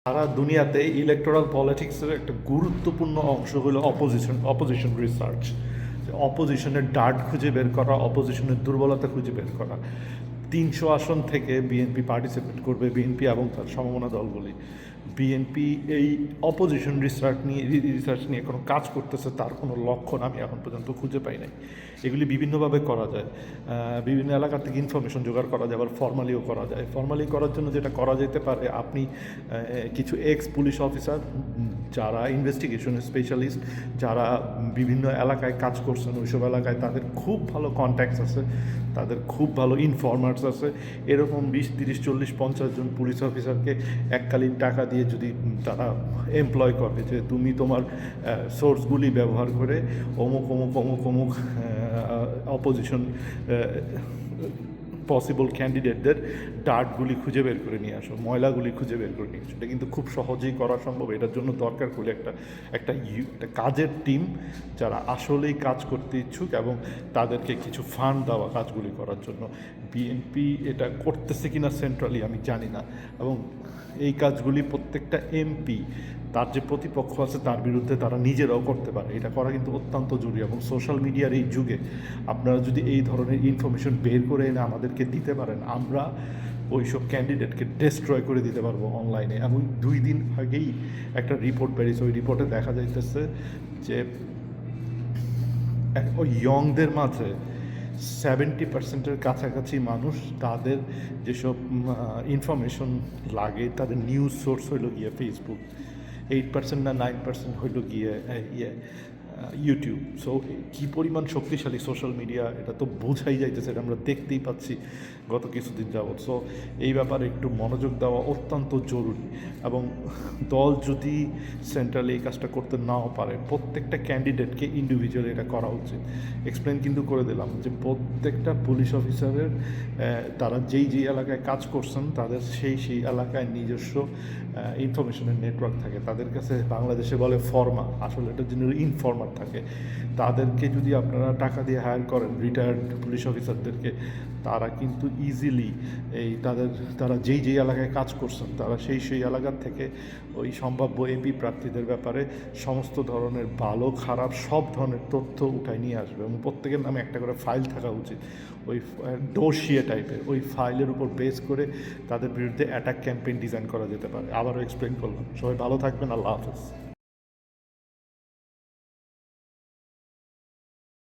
সারা দুনিয়াতে ইলেকটোরাল পলিটিক্সের একটা গুরুত্বপূর্ণ অংশ হলো অপোজিশন রিসার্চ। অপোজিশনের ডার্ট খুঁজে বের করা, অপোজিশনের দুর্বলতা খুঁজে বের করা। 300 আসন থেকে বিএনপি পার্টিসিপেট করবে, বিএনপি এবং তার সমমনা দলগুলি। বিএনপি এই অপোজিশন রিসার্চ নিয়ে কোনো কাজ করতেছে তার কোনো লক্ষণ আমি এখন পর্যন্ত খুঁজে পাই নাই। এগুলি বিভিন্নভাবে করা যায়, বিভিন্ন এলাকা থেকে ইনফরমেশন জোগাড় করা যায়, আবার ফর্মালিও করা যায়। ফর্মালি করার জন্য যেটা করা যেতে পারে, আপনি কিছু এক্স পুলিশ অফিসার যারা ইনভেস্টিগেশনের স্পেশালিস্ট, যারা বিভিন্ন এলাকায় কাজ করছেন, ওইসব এলাকায় তাদের খুব ভালো কন্ট্যাক্টস আছে, তাদের খুব ভালো ইনফরমার্স আছে, এরকম 20, 30, 40, 50 জন পুলিশ অফিসারকে এককালীন টাকা দিয়ে যদি তারা এমপ্লয় করে যে তুমি তোমার সোর্সগুলি ব্যবহার করে অমুক অমুক অমুক অমুক অপোজিশন পসিবল ক্যান্ডিডেটদের ডার্টগুলি খুঁজে বের করে নিয়ে আসো, ময়লাগুলি খুঁজে বের করে নিয়ে আসো। এটা কিন্তু খুব সহজেই করা সম্ভব। এটার জন্য দরকার হলে একটা কাজের টিম যারা আসলেই কাজ করতে ইচ্ছুক এবং তাদেরকে কিছু ফান্ড দেওয়া কাজগুলি করার জন্য। বিএনপি এটা করতেছে কিনা সেন্ট্রালি আমি জানি না, এবং এই কাজগুলি প্রত্যেকটা এমপি তার যে প্রতিপক্ষ আছে তার বিরুদ্ধে তারা নিজেরাও করতে পারে। এটা করা কিন্তু অত্যন্ত জরুরি, এবং সোশ্যাল মিডিয়ার এই যুগে আপনারা যদি এই ধরনের ইনফরমেশন বের করে এনে আমাদেরকে দিতে পারেন, আমরা ওইসব ক্যান্ডিডেটকে ডেস্ট্রয় করে দিতে পারবো অনলাইনে। এবং 2 দিন আগেই একটা রিপোর্ট বেরিয়েছে, ওই রিপোর্টে দেখা যাইতেছে যে ওই ইয়ংদের মাঝে 70%-এর কাছাকাছি মানুষ তাদের যেসব ইনফরমেশন লাগে তাদের নিউজ সোর্স হইল গিয়ে ফেসবুক, 8% না 9% হইল গিয়ে ইউটিউব। সো কী পরিমাণ শক্তিশালী সোশ্যাল মিডিয়া এটা তো বোঝাই যাইতেছে, এটা আমরা দেখতেই পাচ্ছি গত কিছুদিন যাবৎ। সো এই ব্যাপারে একটু মনোযোগ দেওয়া অত্যন্ত জরুরি, এবং দল যদি সেন্ট্রালি এই কাজটা করতে নাও পারে, প্রত্যেকটা ক্যান্ডিডেটকে ইন্ডিভিজুয়ালি এটা করা উচিত। এক্সপ্লেন কিন্তু করে দিলাম যে প্রত্যেকটা পুলিশ অফিসারের তারা যেই এলাকায় কাজ করছেন তাদের সেই এলাকায় নিজস্ব ইনফরমেশনের নেটওয়ার্ক থাকে। তাদের কাছে বাংলাদেশে বলে ফর্মা, আসলে এটার জন্য ইনফর্মার থাকে। তাদেরকে যদি আপনারা টাকা দিয়ে হায়ার করেন, রিটায়ার্ড পুলিশ অফিসারদেরকে, তারা কিন্তু ইজিলি তারা যেই এলাকায় কাজ করছেন তারা সেই এলাকার থেকে ওই সম্ভাব্য এমপি প্রার্থীদের ব্যাপারে সমস্ত ধরনের ভালো খারাপ সব ধরনের তথ্য উঠায় নিয়ে আসবে, এবং প্রত্যেকের নামে একটা করে ফাইল থাকা উচিত, ওই ডোসিয়ে টাইপের। ওই ফাইলের উপর বেস করে তাদের বিরুদ্ধে অ্যাটাক ক্যাম্পেইন ডিজাইন করা যেতে পারে। আবারও এক্সপ্লেন করলাম। সবাই ভালো থাকবেন। আল্লাহ হাফেজ।